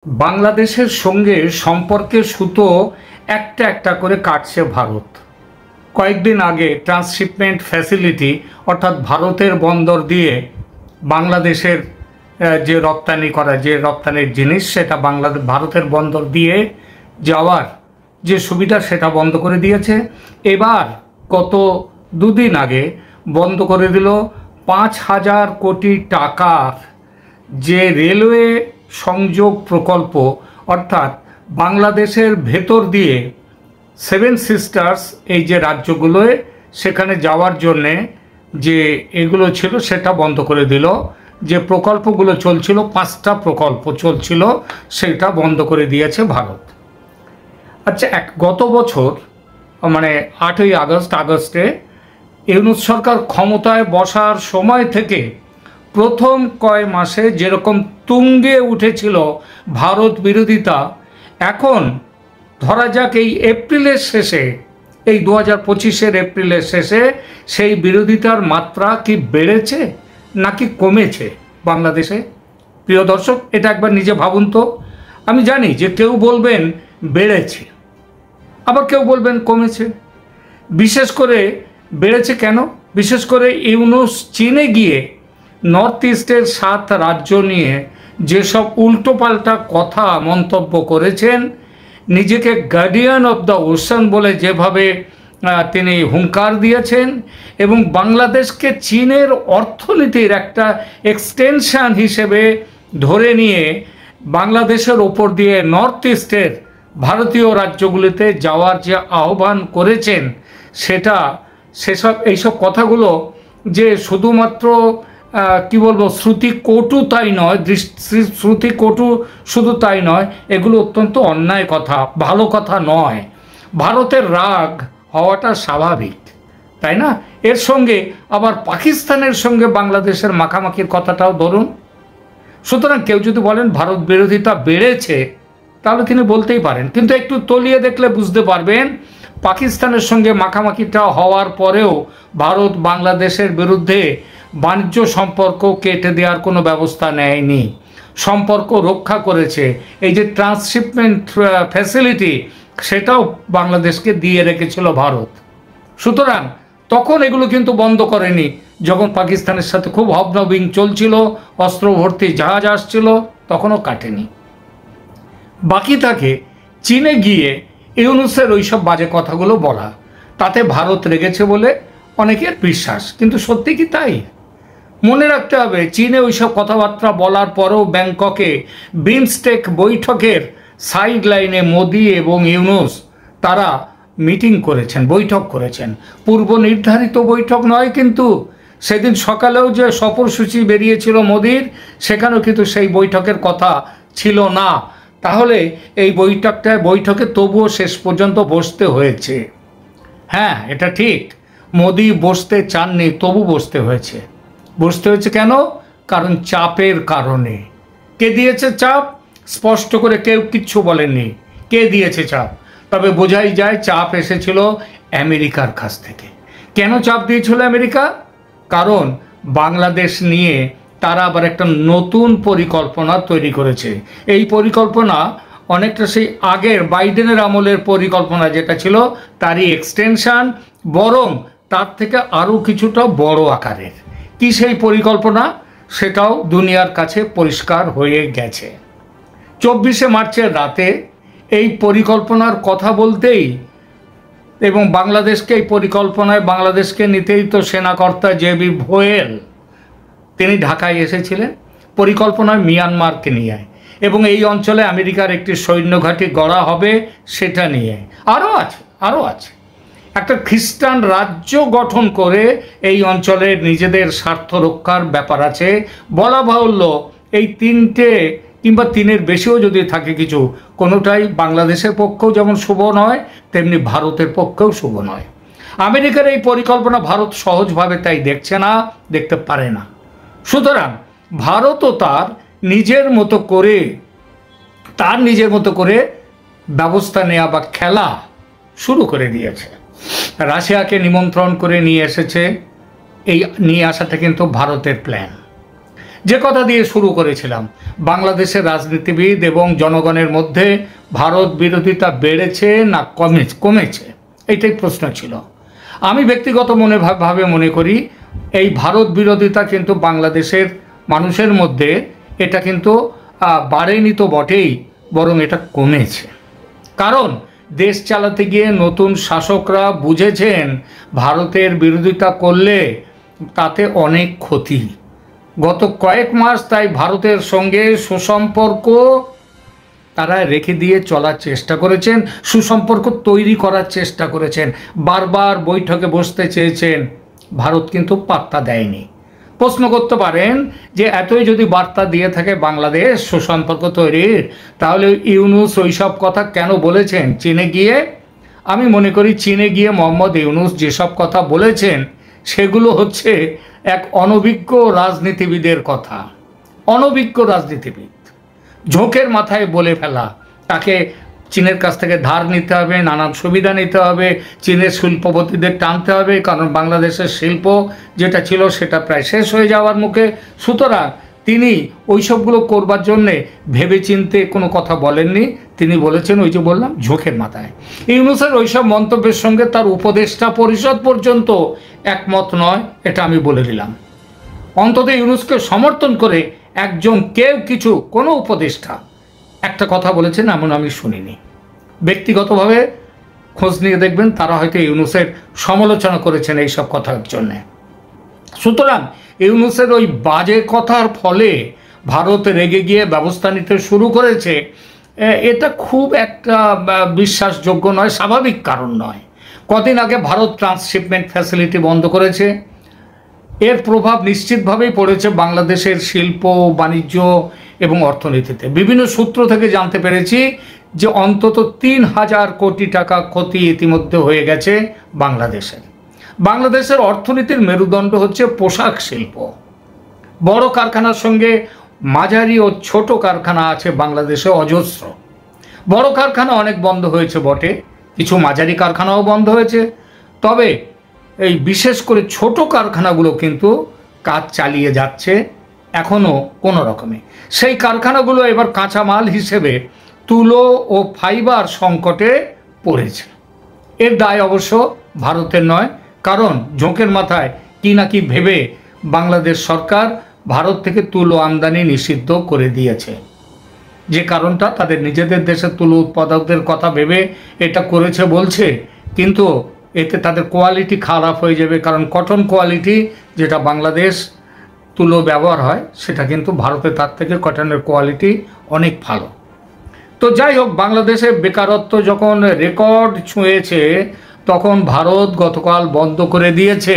বাংলাদেশের সঙ্গে সম্পর্কের সুতো একটা একটা করে কাটছে ভারত। কয়েকদিন আগে ট্রান্সশিপমেন্ট ফ্যাসিলিটি অর্থাৎ ভারতের বন্দর দিয়ে বাংলাদেশের যে রপ্তানির জিনিস সেটা ভারতের বন্দর দিয়ে যাওয়ার যে সুবিধা সেটা বন্ধ করে দিয়েছে। এবার গত দুদিন আগে বন্ধ করে দিল 5,000 কোটি টাকার যে রেলওয়ে সংযোগ প্রকল্প, অর্থাৎ বাংলাদেশের ভেতর দিয়ে সেভেন সিস্টার্স এই যে রাজ্যগুলোয় সেখানে যাওয়ার জন্যে যে এগুলো ছিল সেটা বন্ধ করে দিল। যে প্রকল্পগুলো চলছিল, 5টা প্রকল্প চলছিল, সেটা বন্ধ করে দিয়েছে ভারত। আচ্ছা, গত বছর মানে 8ই আগস্টে ইউনূস সরকার ক্ষমতায় বসার সময় থেকে প্রথম কয় মাসে যেরকম তুঙ্গে উঠেছিল ভারত বিরোধিতা, এখন ধরা যাক এই এপ্রিলের শেষে, এই 2025-এর এপ্রিলের শেষে সেই বিরোধিতার মাত্রা কি বেড়েছে নাকি কমেছে বাংলাদেশে? প্রিয় দর্শক, এটা একবার নিজে ভাবুন তো। আমি জানি যে কেউ বলবেন বেড়েছে, আবার কেউ বলবেন কমেছে। বিশেষ করে বেড়েছে কেন? বিশেষ করে ইউনূস চীনে গিয়ে নর্থ ইস্টের 7 রাজ্য নিয়ে যেসব উল্টোপাল্টা কথা মন্তব্য করেছেন, নিজেকে গার্ডিয়ান অফ দ্য ওশান বলে যেভাবে তিনি হুঙ্কার দিয়েছেন, এবং বাংলাদেশকে চীনের অর্থনীতির একটা এক্সটেনশন হিসেবে ধরে নিয়ে বাংলাদেশের ওপর দিয়ে নর্থ ইস্টের ভারতীয় রাজ্যগুলিতে যাওয়ার যে আহ্বান করেছেন, এইসব কথাগুলো যে শুধুমাত্র কি বলবো, শ্রুতিকটু তাই নয়, শ্রুতিকটু শুধু তাই নয়, এগুলো অত্যন্ত অন্যায় কথা, ভালো কথা নয়। ভারতের রাগ হওয়াটা স্বাভাবিক, তাই না? এর সঙ্গে আবার পাকিস্তানের সঙ্গে বাংলাদেশের মাখামাখির কথাটাও ধরুন। সুতরাং কেউ যদি বলেন ভারত বিরোধিতা বেড়েছে, তাহলে তিনি বলতেই পারেন, কিন্তু একটু তলিয়ে দেখলে বুঝতে পারবেন পাকিস্তানের সঙ্গে মাখামাখিটা হওয়ার পরেও ভারত বাংলাদেশের বিরুদ্ধে বাণিজ্য সম্পর্ক কেটে দেওয়ার কোনো ব্যবস্থা নেয়নি, সম্পর্ক রক্ষা করেছে। এই যে ট্রান্সশিপমেন্ট ফ্যাসিলিটি, সেটাও বাংলাদেশকে দিয়ে রেখেছিল ভারত। সুতরাং তখন এগুলো কিন্তু বন্ধ করেনি। যখন পাকিস্তানের সাথে খুব হবনবিং চলছিল, অস্ত্র ভর্তি জাহাজ আসছিল, তখনও কাটেনি। বাকি থাকে চীনে গিয়ে ইউনূসের ওইসব বাজে কথাগুলো বলা, তাতে ভারত রেগেছে বলে অনেকের বিশ্বাস। কিন্তু সত্যি কি তাই? মনে রাখতে হবে, চীনে ওইসব কথাবার্তা বলার পরেও ব্যাংককে বিমস্টেক বৈঠকের সাইড লাইনে মোদি এবং ইউনূস তারা মিটিং করেছেন, বৈঠক করেছেন। পূর্ব নির্ধারিত বৈঠক নয়, কিন্তু সেদিন সকালেও যে সফরসূচি বেরিয়েছিল মোদির, সেখানেও কিন্তু সেই বৈঠকের কথা ছিল না। তাহলে এই বৈঠকে তবুও শেষ পর্যন্ত বসতে হয়েছে। হ্যাঁ, এটা ঠিক, মোদি বসতে চাননি, তবু বসতে হয়েছে। কেন? কারণ চাপের কারণে। কে দিয়েছে চাপ? স্পষ্ট করে কেউ কিচ্ছু বলেননি কে দিয়েছে চাপ, তবে বোঝাই যায় চাপ এসেছিল আমেরিকার কাছ থেকে। কেন চাপ দিয়েছিল আমেরিকা? কারণ বাংলাদেশ নিয়ে তারা আবার একটা নতুন পরিকল্পনা তৈরি করেছে। এই পরিকল্পনা অনেকটা সেই আগের বাইডেনের আমলের পরিকল্পনা যেটা ছিল তারই এক্সটেনশন, বরং তার থেকে আরও কিছুটা বড় আকারের। কি সেই পরিকল্পনা? সেটাও দুনিয়ার কাছে পরিষ্কার হয়ে গেছে। 24শে মার্চের রাতে এই পরিকল্পনার কথা বলতেই এবং এই পরিকল্পনায় বাংলাদেশকে নিতেই তো সেনাকর্তা জে.বি. ভোয়েল তিনি ঢাকায় এসেছিলেন পরিকল্পনায় মিয়ানমারকে নিয়ে, এবং এই অঞ্চলে আমেরিকার একটি সৈন্য ঘাঁটি গড়া হবে সেটা নিয়ে। আরও আছে একটা খ্রিস্টান রাজ্য গঠন করে এই অঞ্চলের নিজেদের স্বার্থ রক্ষার ব্যাপার আছে। বলা বাহুল্য, এই 3টে কিংবা 3-এর বেশিও যদি থাকে কিছু, কোনোটাই বাংলাদেশের পক্ষেও যেমন শুভ নয়, তেমনি ভারতের পক্ষেও শুভ নয়। আমেরিকার এই পরিকল্পনা ভারত সহজভাবে তাই দেখছে না, দেখতে পারে না। সুতরাং ভারতও তার নিজের মতো করে ব্যবস্থা নেওয়া বা খেলা শুরু করে দিয়েছে। রাশিয়াকে নিমন্ত্রণ করে নিয়ে এসেছে। এই নিয়ে আসাটা কিন্তু ভারতের প্ল্যান। যে কথা দিয়ে শুরু করেছিলাম, বাংলাদেশের রাজনীতিবিদ এবং জনগণের মধ্যে ভারত বিরোধিতা বেড়েছে না কমেছে, এটাই প্রশ্ন ছিল। আমি ব্যক্তিগত ভাবে মনে করি এই ভারত বিরোধিতা কিন্তু বাংলাদেশের মানুষের মধ্যে এটা কিন্তু বাড়েনি তো বটেই, বরং এটা কমেছে। কারণ দেশ চালাতে গিয়ে নতুন শাসকরা বুঝেছেন ভারতের বিরোধিতা করলে তাতে অনেক ক্ষতি। গত কয়েক মাস তাই ভারতের সঙ্গে সুসম্পর্ক তারা রেখে দিয়ে চলার চেষ্টা করেছেন, সুসম্পর্ক তৈরি করার চেষ্টা করেছেন, বারবার বৈঠকে বসতে চেয়েছেন, ভারত কিন্তু পাত্তা দেয়নি। প্রশ্ন করতে পারেন যে এতই যদি বার্তা দিয়ে থাকে বাংলাদেশ সুসম্পর্ক তৈরির, তাহলে ইউনূস ওইসব কথা কেন বলেছেন চীনে গিয়ে? আমি মনে করি চীনে গিয়ে মোহাম্মদ ইউনূস যেসব কথা বলেছেন সেগুলো হচ্ছে এক অনভিজ্ঞ রাজনীতিবিদের কথা। অনভিজ্ঞ রাজনীতিবিদ ঝোঁকের মাথায় বলে ফেলা, তাকে চীনের কাছ থেকে ধার নিতে হবে, নানান সুবিধা নিতে হবে, চীনের শিল্পপতিদের টানতে হবে, কারণ বাংলাদেশের শিল্প যেটা ছিল সেটা প্রায় শেষ হয়ে যাওয়ার মুখে। সুতরাং তিনি ওইসবগুলো করবার জন্যে ভেবেচিন্তে কোনো কথা বলেননি, তিনি বলেছেন ওই যে বললাম ঝোঁকের মাথায়। ইউনূসের ওইসব মন্তব্যের সঙ্গে তার উপদেষ্টা পরিষদ পর্যন্ত একমত নয়, এটা আমি বলে দিলাম। অন্তত ইউনূসকে সমর্থন করে একজন কিছু কোনো উপদেষ্টা একটা কথা বলেছেন এমন আমি শুনিনি। ব্যক্তিগতভাবে খোঁজ নিয়ে দেখবেন তারা হয়তো ইউনূসের সমালোচনা করেছেন এইসব কথার জন্যে। সুতরাং ইউনূসের ওই বাজে কথার ফলে ভারত রেগে গিয়ে ব্যবস্থা নিতে শুরু করেছে, এটা খুব একটা বিশ্বাসযোগ্য নয়, স্বাভাবিক কারণ নয়। কদিন আগে ভারত ট্রান্সশিপমেন্ট ফ্যাসিলিটি বন্ধ করেছে, এর প্রভাব নিশ্চিতভাবেই পড়েছে বাংলাদেশের শিল্প, বাণিজ্য এবং অর্থনীতিতে। বিভিন্ন সূত্র থেকে জানতে পেরেছি যে অন্তত ৩,০০০ কোটি টাকা ক্ষতি ইতিমধ্যে হয়ে গেছে বাংলাদেশের অর্থনীতির মেরুদণ্ড হচ্ছে পোশাক শিল্প। বড় কারখানার সঙ্গে মাঝারি ও ছোট কারখানা আছে বাংলাদেশে অজস্র। বড় কারখানা অনেক বন্ধ হয়েছে বটে, কিছু মাঝারি কারখানাও বন্ধ হয়েছে, তবে এই বিশেষ করে ছোট কারখানাগুলো কিন্তু কাজ চালিয়ে যাচ্ছে এখনও কোনো রকমে। সেই কারখানাগুলো এবার কাঁচামাল হিসেবে তুলো ও ফাইবার সংকটে পড়েছে। এর দায় অবশ্য ভারতের নয়, কারণ ঝোঁকের মাথায় কি না কি ভেবে বাংলাদেশ সরকার ভারত থেকে তুলো আমদানি নিষিদ্ধ করে দিয়েছে। যে কারণটা তাদের নিজেদের দেশের তুলো উৎপাদকদের কথা ভেবে এটা করেছে বলছে, কিন্তু এতে তাদের কোয়ালিটি খারাপ হয়ে যাবে, কারণ কটন কোয়ালিটি যেটা বাংলাদেশ তুলো ব্যবহার হয় সেটা কিন্তু ভারতে তার থেকে কটনের কোয়ালিটি অনেক ভালো। তো যাই হোক, বাংলাদেশে বেকারত্ব যখন রেকর্ড ছুঁয়েছে তখন ভারত গতকাল বন্ধ করে দিয়েছে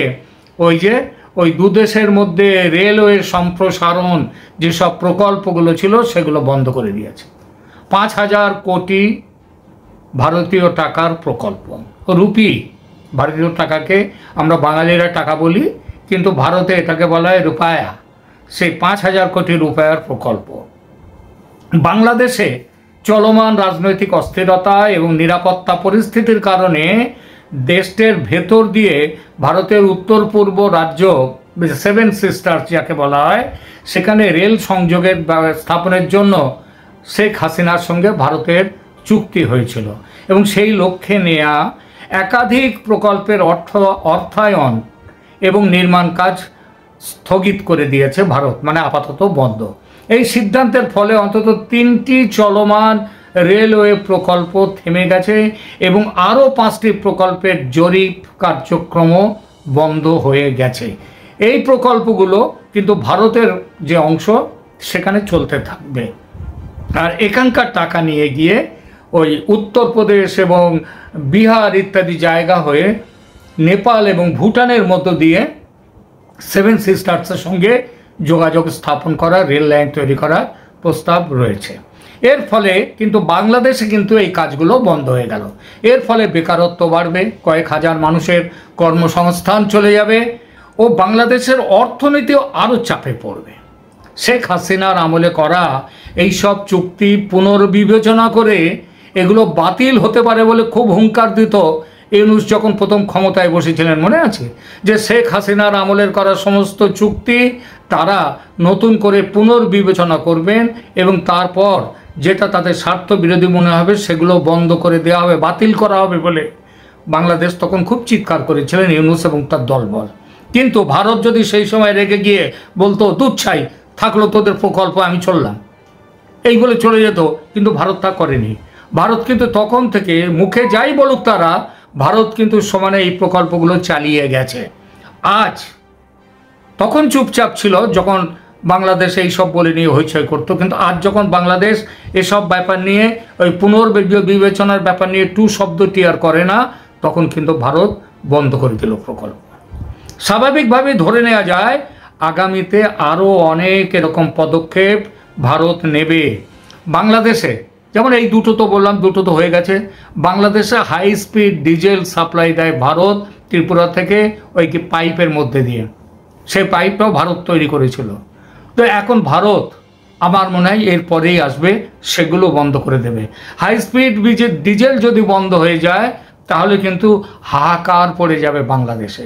ওই দু দেশের মধ্যে রেলওয়ে সম্প্রসারণ যেসব প্রকল্পগুলো ছিল সেগুলো বন্ধ করে দিয়েছে। ৫,০০০ কোটি ভারতীয় টাকার প্রকল্প, রুপি, ভারতীয় টাকাকে আমরা বাঙালিরা টাকা বলি, কিন্তু ভারতে এটাকে বলা হয় রুপায়া। সেই ৫,০০০ কোটি রুপায়ার প্রকল্প বাংলাদেশে চলমান রাজনৈতিক অস্থিরতা এবং নিরাপত্তা পরিস্থিতির কারণে দেশের ভেতর দিয়ে ভারতের উত্তর পূর্ব রাজ্য 7 সিস্টার্স যাকে বলা হয়, সেখানে রেল সংযোগের স্থাপনের জন্য শেখ হাসিনার সঙ্গে ভারতের চুক্তি হয়েছিল এবং সেই লক্ষ্যে নেওয়া একাধিক প্রকল্পের অর্থায়ন এবং নির্মাণ কাজ স্থগিত করে দিয়েছে ভারত, মানে আপাতত বন্ধ। এই সিদ্ধান্তের ফলে অন্তত 3টি চলমান রেলওয়ে প্রকল্প থেমে গেছে এবং আরও 5টি প্রকল্পের জরিপ কার্যক্রমও বন্ধ হয়ে গেছে। এই প্রকল্পগুলো কিন্তু ভারতের যে অংশ সেখানে চলতে থাকবে, আর এখানকার টাকা নিয়ে গিয়ে ওই উত্তরপ্রদেশ এবং বিহার ইত্যাদি জায়গা হয়ে নেপাল এবং ভুটানের মধ্য দিয়ে 7 সিস্টার্সের সঙ্গে যোগাযোগ স্থাপন করা, রেল লাইন তৈরি করার প্রস্তাব রয়েছে। এর ফলে কিন্তু বাংলাদেশে কিন্তু এই কাজগুলো বন্ধ হয়ে গেল। এর ফলে বেকারত্ব বাড়বে, কয়েক হাজার মানুষের কর্মসংস্থান চলে যাবে ও বাংলাদেশের অর্থনীতিও আরও চাপে পড়বে। শেখ হাসিনার আমলে করা এই সব চুক্তি পুনর্বিবেচনা করে এগুলো বাতিল হতে পারে বলে খুব হুঙ্কার দিত ইউনূস যখন প্রথম ক্ষমতায় বসেছিলেন। মনে আছে যে শেখ হাসিনার আমলের করা সমস্ত চুক্তি তারা নতুন করে পুনর্বিবেচনা করবেন এবং তারপর যেটা তাদের স্বার্থ বিরোধী মনে হবে সেগুলো বন্ধ করে দেওয়া হবে, বাতিল করা হবে বলে বাংলাদেশ তখন খুব চিৎকার করেছিলেন ইউনূস এবং তার দলবল। কিন্তু ভারত যদি সেই সময় রেগে গিয়ে বলতো দুচ্ছাই থাকলো তোদের প্রকল্প, আমি চললাম, এই বলে চলে যেত, কিন্তু ভারত তা করেনি। ভারত কিন্তু তখন থেকে মুখে যাই বলুক তারা, ভারত কিন্তু সমানে এই প্রকল্পগুলো চালিয়ে গেছে। আজ তখন চুপচাপ ছিল যখন বাংলাদেশ এই সব বলে নিয়ে হইচই করতো, কিন্তু আজ যখন বাংলাদেশ এসব ব্যাপার নিয়ে ওই পুনর্বিবেচনার ব্যাপার নিয়ে টু শব্দটি আর করে না, তখন কিন্তু ভারত বন্ধ করে দিল প্রকল্প। স্বাভাবিকভাবে ধরে নেওয়া যায় আগামীতে আরও অনেক এরকম পদক্ষেপ ভারত নেবে। বাংলাদেশে যেমন এই দুটো তো বললাম, দুটো তো হয়ে গেছে। বাংলাদেশে হাই স্পিড ডিজেল সাপ্লাই দেয় ভারত ত্রিপুরা থেকে, ওই কি পাইপের মধ্যে দিয়ে, সেই পাইপটাও ভারত তৈরি করেছিল। তো এখন ভারত আমার মনে হয় এরপরেই আসবে, সেগুলো বন্ধ করে দেবে। হাই স্পিড ডিজেল যদি বন্ধ হয়ে যায় তাহলে কিন্তু হাহাকার পড়ে যাবে বাংলাদেশে।